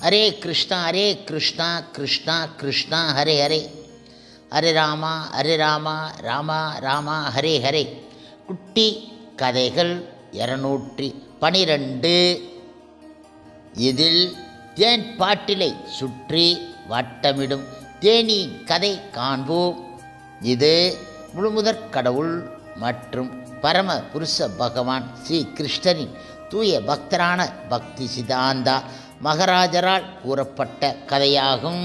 ஹரே கிருஷ்ணா கிருஷ்ணா கிருஷ்ணா ஹரே ஹரே, ஹரே ராமா ராமா ராமா ஹரே ஹரே. குட்டி கதைகள் 212. இதில் தேன் பாட்டிலை சுற்றி வட்டமிடும் தேனியின் கதை காண்போம். இது முழுமுதற் கடவுள் மற்றும் பரம புருஷ பகவான் ஸ்ரீ கிருஷ்ணரின் தூய பக்தரான பக்தி சிதாந்தா மகாராஜரால் கூறப்பட்ட கதையாகும்.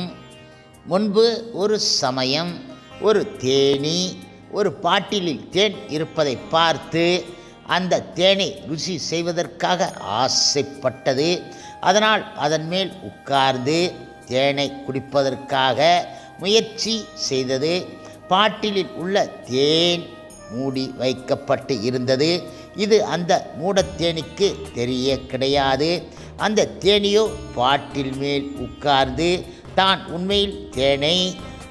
முன்பு ஒரு சமயம் ஒரு தேனீ ஒரு பாட்டிலில் தேன் இருப்பதை பார்த்து அந்த தேனை ருசி செய்வதற்காக ஆசைப்பட்டது. அதனால் அதன் மேல் உட்கார்ந்து தேனை குடிப்பதற்காக முயற்சி செய்தது. பாட்டிலில் உள்ள தேன் மூடி வைக்கப்பட்டு இருந்தது. இது அந்த மூடத்தேனிக்கு தெரிய கிடையாது. அந்த தேனியோ பாட்டில் மேல் உட்கார்ந்து தான் உண்மையில் தேனை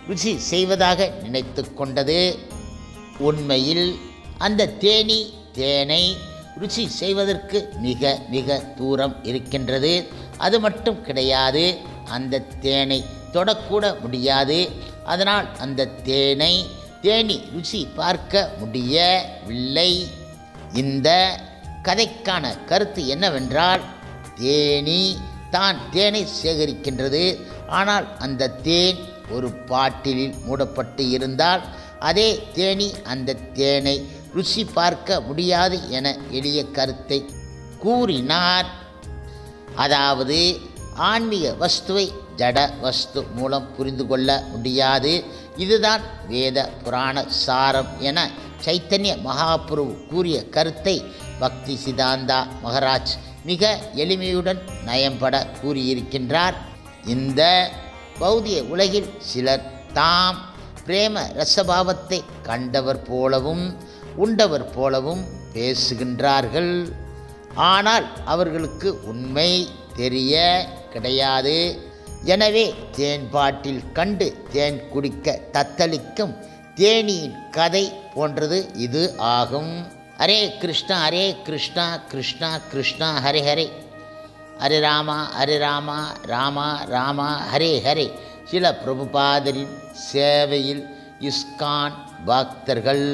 ருசி செய்வதாக நினைத்து கொண்டது. உண்மையில் அந்த தேனி தேனை ருசி செய்வதற்கு மிக மிக தூரம் இருக்கின்றது. அது மட்டும் கிடையாது, அந்த தேனை தொடக்கூட முடியாது. அதனால் அந்த தேனி ருசி பார்க்க முடியவில்லை. இந்த கதைக்கான கருத்து என்னவென்றால், தேனி தான் தேனை சேகரிக்கின்றது. ஆனால் அந்த தேன் ஒரு பாட்டிலில் மூடப்பட்டு இருந்தால் அதே தேனி அந்த தேனை ருசி பார்க்க முடியாது என எளிய கருத்தை கூறினார். அதாவது ஆன்மீக வஸ்துவை ஜட வஸ்து மூலம் புரிந்து கொள்ள முடியாது. இதுதான் வேத புராண சாரம் என சைத்தன்ய மகாபிரபு கூறிய கருத்தை பக்தி சிதாந்தா மகாராஜ் மிக எளிமையுடன் நயம்பட கூறியிருக்கின்றார். இந்த பௌதிக உலகில் சிலர் தாம் பிரேம ரசபாவத்தை கண்டவர் போலவும் உண்டவர் போலவும் பேசுகின்றார்கள். ஆனால் அவர்களுக்கு உண்மை தெரிய கிடையாது. எனவே தேன்பாட்டில் கண்டு தேன் குடிக்க தத்தளிக்கும் தேனியின் கதை போன்றது இது ஆகும். ஹரே கிருஷ்ணா கிருஷ்ணா கிருஷ்ணா ஹரே ஹரே, ஹரே ராமா ராமா ராமா ஹரே ஹரே. சில பிரபுபாதரின் சேவையில் இஸ்கான் பக்தர்கள்.